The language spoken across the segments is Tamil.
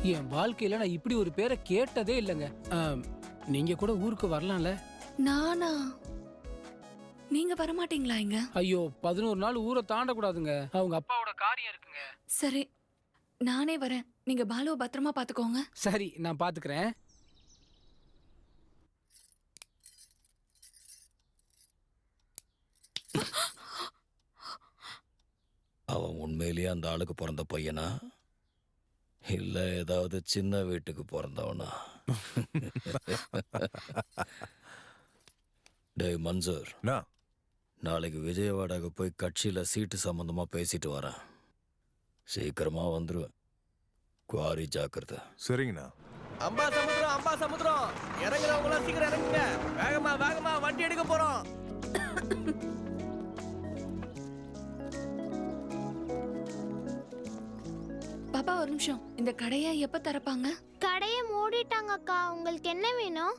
என் வாழ்க்கையில நான் இப்படி ஒரு பேரை கேட்டதே இல்லைங்க. நீங்க கூட ஊருக்கு வரலாம்ல? நானா? நீங்க வரமாட்டீங்களா இங்க? ஐயோ 11 நாள் ஊரை தாண்டக்கூடாதுங்க. அவங்க அப்பாவோட காரியம் இருக்குங்க. சரி, நானே வரேன். நீங்க பாலுவை பத்திரமா பாத்துக்கோங்க. சரி, நான் பாத்துக்கிறேன். அவன் உண்மையிலேயே அந்த ஆளுக்கு பிறந்த பையனா இல்ல ஏதாவது சின்ன வீட்டுக்கு பிறந்தவனா? டேய் மன்சூர், நாளைக்கு விஜயவாடாக்கு போய் கட்சியில சீட்டு சம்பந்தமா பேசிட்டு வரேன். சீக்கிரமா வந்துருவேன். குவாரி ஜாக்கிரதை. சரிங்கண்ணா. அம்பா சமுத்திரம் இறங்குறவங்க சீக்கிரம் இறங்குங்க. வேகமா வண்டி எடுக்க போறோம். பாப்பா ஒரு நிமிஷம், இந்த கடையை எப்ப திறப்பாங்க? கடையை மூடிட்டாங்க அக்கா. உங்களுக்கு என்ன வேணும்?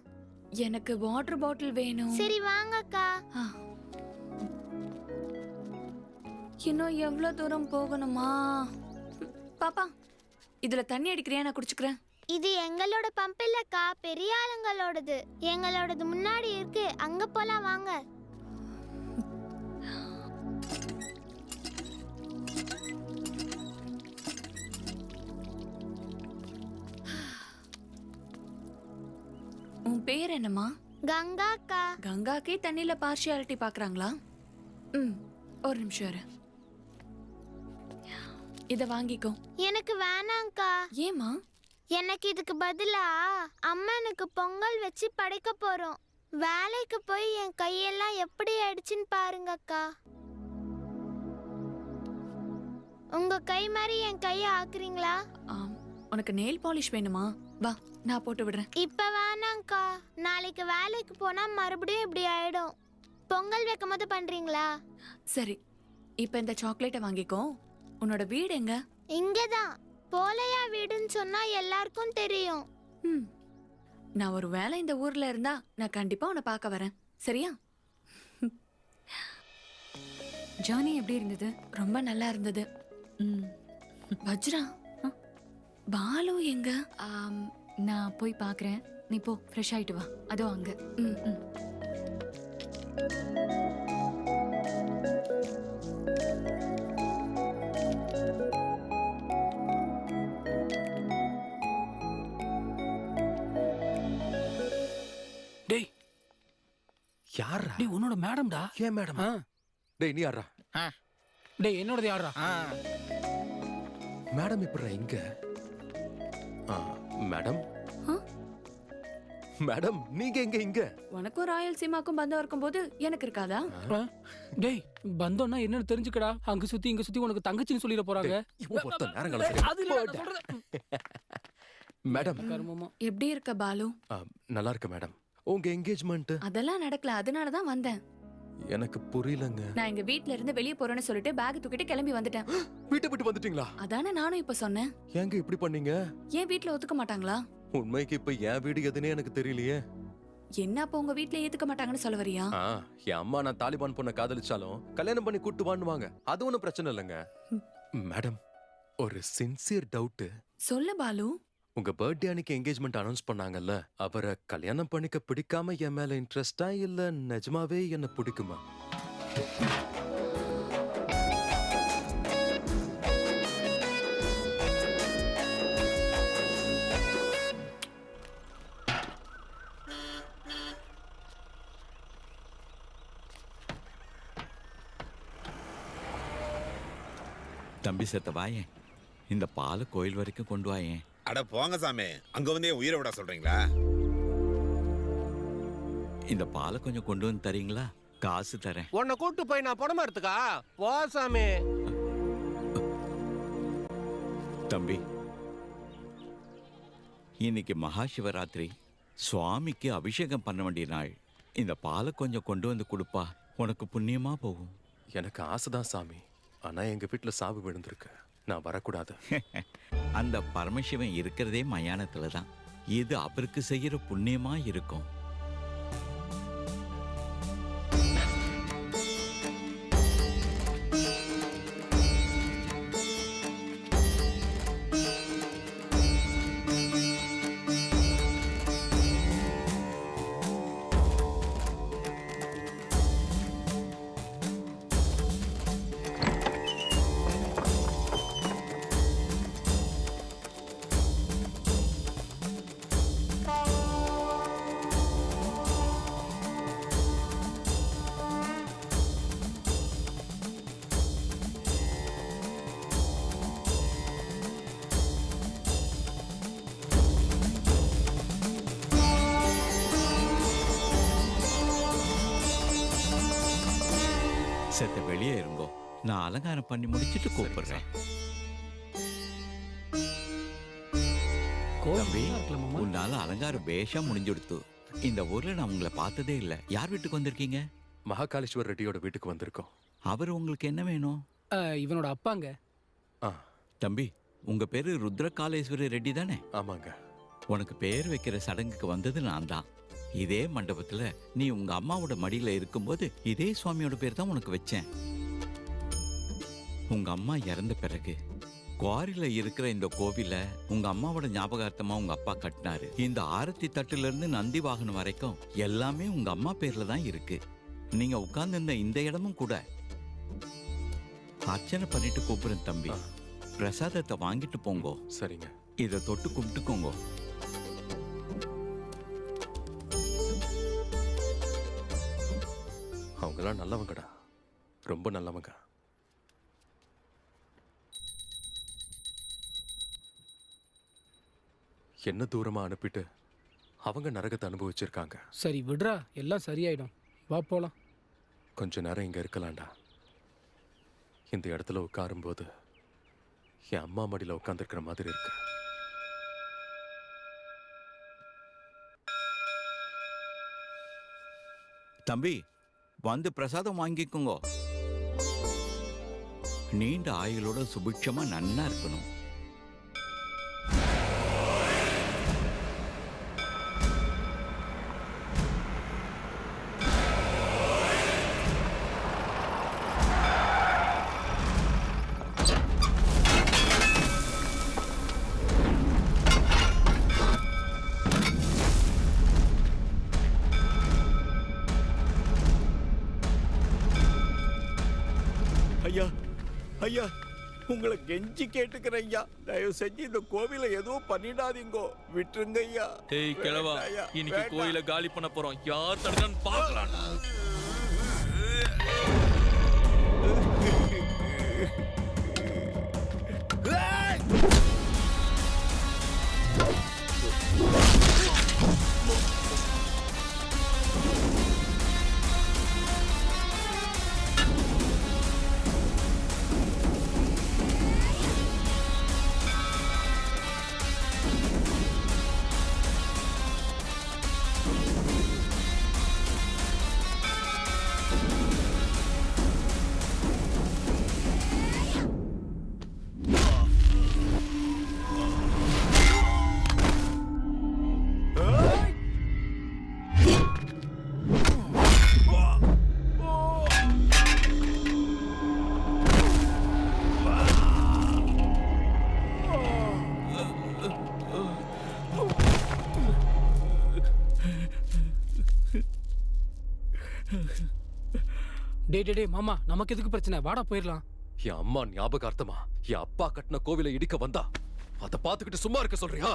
எனக்கு வாட்டர் பாட்டில் வேணும். சரி வாங்க அக்கா. இன்னும் எவ்வளவு தூரம் போகணுமா? பாப்பா, இதுல தண்ணி அடிக்கிறியா? நான் குடிச்சுக்கிறேன். இது எங்களோட பம்ப் இல்லக்கா, பெரிய ஆளுங்களோடது. எங்களோடது முன்னாடி இருக்கு, அங்க போலாம் வாங்க. உன் பேர் என்னம்மா? கங்கா அக்கா. கங்காக்கே தண்ணியில பார்ஷியாலிட்டி பாக்குறாங்களா? ஒரு நிமிஷம் இரு. இத வாங்கிக்கோ. எனக்கு வேணாம்க்கா. ஏமா? எனக்கு இதுக்கு பதிலா அம்மனுக்கு பொங்கல் வச்சு படைக்க போறோம். வேலைக்கு போய் என் கையெல்லாம் எப்படி ஆயிடுச்சுன்னு பாருங்க அக்கா. உங்க கை மாதிரி என் கையை ஆக்குறீங்களா? உனக்கு நெயில் பாலிஷ் வேணுமா? வா, நான் போட்டு விடுறேன். இப்ப வேணாம்க்கா. நாளைக்கு வேலைக்கு போனா மறுபடியும் இப்படி ஆயிடும். பொங்கல் வைக்கும் போது பண்றீங்களா? சரி, இப்ப இந்த சாக்லேட்டை வாங்கிக்கோ. உன்னோட வீடு எங்க? இங்கதான். போலையா வீடுன்னு சொன்னா எல்லாருக்கும் தெரியும். நான் ஒரு வேளை இந்த ஊர்ல இருந்தா நான் கண்டிப்பா உன்னை பார்க்க வரேன். சரியா? ஜானி எப்படி இருந்தது? ரொம்ப நல்லா இருந்தது. வஜ்ரா, பாலு எங்க? நான் போய் பார்க்கறேன். நீ போ, ஃப்ரெஷ் ஆயிட்டு வா. அதோ அங்க. டேய் யாரா? டேய் உன்னோட மேடம்டா. ஏன் மேடம்? டேய் நீ யாரா? டேய் என்னோடது யாரா? மேடம் எப்படிடா இங்க? மேடம் மேடம் நீங்க எங்க இங்க? உனக்கும் ராயல் சீமாக்கும் பந்தம் இருக்கும்போது எனக்கு இருக்காதா? டேய் பந்தம்னா என்னன்னு தெரிஞ்சுக்கடா. அங்க சுத்தி இங்க சுத்தி உனக்கு தங்கச்சின்னு சொல்லிட போறாங்க. மேடம் எப்படி இருக்க பாலு? நல்லா இருக்க மேடம். உங்க என்கேஜ்மெண்ட் அதெல்லாம் நடக்கல, அதனாலதான் வந்தேன். எனக்கு புரியலங்க. நான் எங்க வீட்ல இருந்து வெளியே போறேன்னு சொல்லிட்டு பேக் தூக்கிட்டு கிளம்பி வந்துட்டேன். வீட்டை விட்டு வந்துட்டீங்களா? அதானே நானும் இப்ப சொன்னேன். ஏங்க இப்படி பண்ணீங்க? ஏன் வீட்ல ஒத்துக்க மாட்டாங்களா? உண்மைக்கு இப்ப என் வீடு எதுனே எனக்கு தெரியலையே. என்ன அப்ப உங்க வீட்ல ஏத்துக்க மாட்டாங்கன்னு சொல்ல வரியா? என் அம்மா நான் தாலிபான் பொண்ண காதலிச்சாலும் கல்யாணம் பண்ணி கூட்டு வாண்டுவாங்க. அது ஒண்ணும் பிரச்சனை இல்லைங்க. மேடம் ஒரு சின்சியர் டவுட். சொல்லு பாலு. உங்க பர்த்டே அன்னைக்கு என்கேஜ்மெண்ட் அனௌன்ஸ் பண்ணாங்கல்ல, அவரை கல்யாணம் பண்ணிக்க பிடிக்காம என் மேல இன்ட்ரெஸ்டா இல்ல நிஜமாவே என்ன பிடிக்குமா? தம்பி செத்த வாயேன், இந்த பாலை கோயில் வரைக்கும் கொண்டு வாயேன். அட போங்க சாமி, அங்க வந்து உயிரை விட சொல்றீங்களா? இந்த பாலை கொஞ்சம் கொண்டு வந்து தரீங்களா? காசு தரேன். உன்னை கூட்டு போய் நான் பணமா எடுத்துக்கா. போ சாமி. தம்பி, இன்னைக்கு மகா சிவராத்திரி, சுவாமிக்கு அபிஷேகம் பண்ண வேண்டிய நாள். இந்த பாலை கொஞ்சம் கொண்டு வந்து கொடுப்பா, உனக்கு புண்ணியமா போகும். எனக்கு ஆசைதான் சாமி, ஆனா எங்க வீட்டுல சாவு விழுந்திருக்கு. நான் வரக்கூடாது. அந்த பரமசிவன் இருக்கிறதே மயானத்துல தான். இது அவருக்கு செய்யற புண்ணியமா இருக்கும். செத்த வெளியே இருங்கோ, நான் அலங்காரம் பண்ணி முடிச்சிட்டு கூப்பிடுறேன். கோவில் தம்பி, நல்லா இருக்குல்ல மாமா? உன்னால அலங்காரம் பேஷா முடிஞ்சுடுத்து. இந்த ஊர்ல நான் உங்களை பார்த்ததே இல்ல. யார் வீட்டுக்கு வந்திருக்கீங்க? மகாகாலேஸ்வர் ரெட்டியோட வீட்டுக்கு வந்திருக்கோம். அவர் உங்களுக்கு என்ன வேணும்? இவனோட அப்பாங்க. ஆ, தம்பி, உங்க பேரு ருத்ரகாலேஸ்வரி ரெட்டி தானே? ஆமாங்க. உனக்கு பேர் வைக்கிற சடங்குக்கு வந்தது நான் தான். இதே மண்டபத்துல நீ உங்க அம்மாவோட மடியில இருக்கும்போது இதே சுவாமியோட பேர் தான் உனக்கு வச்சேன். உங்க அம்மா இறந்த பிறகு குவாரில இருக்கிற இந்த கோவில உங்க அம்மாவோட ஞாபகார்த்தமா உங்க அப்பா கட்டினாரு. இந்த ஆரத்தி தட்டுல இருந்து நந்தி வாகனம் வரைக்கும் எல்லாமே உங்க அம்மா பேர்ல தான் இருக்கு. நீங்க உட்கார்ந்து இருந்த இந்த இடமும் கூட. அர்ச்சனை பண்ணிட்டு கூப்பிடுறேன் தம்பி. பிரசாதத்தை வாங்கிட்டு போங்கோ. சரிங்க. இதை தொட்டு கும்பிட்டுக்கோங்க. அவங்கெல்லாம் நல்லவங்கடா, ரொம்ப நல்லவங்க. என்ன தூரமா அனுப்பிட்டு அவங்க நரகத்தை அனுபவிச்சிருக்காங்க. சரி விடுறா, எல்லாம் சரியாயிடும். வா போலாம். கொஞ்ச நேரம் இங்க இருக்கலாம்டா. இந்த இடத்துல உட்காரும்போது என் அம்மா மடியில உட்காந்துருக்கிற மாதிரி இருக்கு. தம்பி, வந்து பிரசாதம் வாங்கிக்கோங்க. நீண்ட ஆயுளோட சுபிட்சமா நன்னா இருக்கணும். ஐயா, ஐயா, உங்களை கெஞ்சி கேட்டுக்கிறேன் ஐயா, தயவு செஞ்சு இந்த கோவில எதுவும் பண்ணிடாதீங்கோ, விட்டுருங்க ஐயா. ஏய் கிழவா, இன்னைக்கு கோயில காலி பண்ண போறோம். யார் தடுக்கன்னு பார்க்கலாம். டே மாமா, நமக்கு எதுக்கு பிரச்சனை? வாடா போயிடலாம். என் அம்மா ஞாபகார்த்தமா என் அப்பா கட்டின கோவிலை இடிக்க வந்தா அதை பார்த்துக்கிட்டு சும்மா இருக்க சொல்றியா?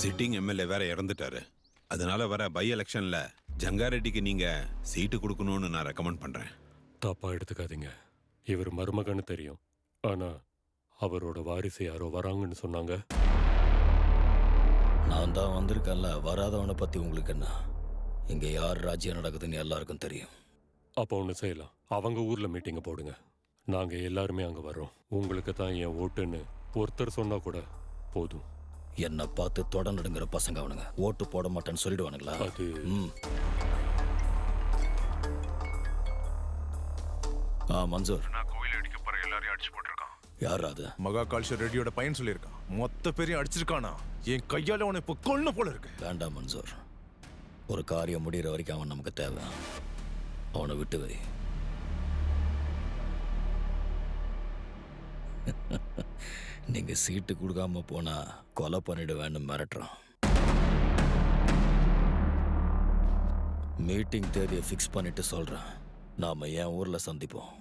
சிட்டிங் எம்எல்ஏ வேற இறந்துட்டாரு. அதனால வர பை எலெக்ஷன்ல ஜங்காரெட்டிக்கு நீங்க சீட்டு கொடுக்கணும்னு நான் ரெக்கமெண்ட் பண்றேன். தப்பா எடுத்துக்காதீங்க. இவர் மருமகன்னு தெரியும். ஆனா அவரோட வாரிசு யாரோ வராங்கன்னு சொன்னாங்க. நான் தான் வந்திருக்கேன்ல, வராதவனை பத்தி உங்களுக்கு என்ன? இங்க யார் ராஜ்யம் நடக்குதுன்னு எல்லாருக்கும் தெரியும். அப்போ ஒன்று செய்யலாம். அவங்க ஊர்ல மீட்டிங்கை போடுங்க. நாங்க எல்லாருமே அங்க வர்றோம். உங்களுக்கு தான் என் ஓட்டுன்னு ஒருத்தர் சொன்னா கூட போதும். என்னை பார்த்து தொடர்ந்துடுங்கிற பசங்க அவனுங்க ஓட்டு போட மாட்டேன்னு சொல்லிடுவானுங்களா? அது மன்சூர், நான் கோயில் அடிக்க போற எல்லாரையும் அடிச்சு போட்டிருக்கான். யார் அது? மகா கால்ஷ ரெட்டியோட பையன் சொல்லியிருக்கான். மொத்த பேரையும் அடிச்சிருக்கானா? என் கையால அவனை இப்ப கொல்ல போல இருக்கு. வேண்டாம் மன்சூர், ஒரு காரியம் முடிகிற வரைக்கும் அவன் நமக்கு தேவை. அவனை விட்டு வை. நீங்க சீட்டு கொடுக்காம போனா கொலை பண்ணிடுவேன்னு மிரட்டுறான். மீட்டிங் தேதியை ஃபிக்ஸ் பண்ணிட்டு சொல்றேன். நாம என் ஊர்ல சந்திப்போம்.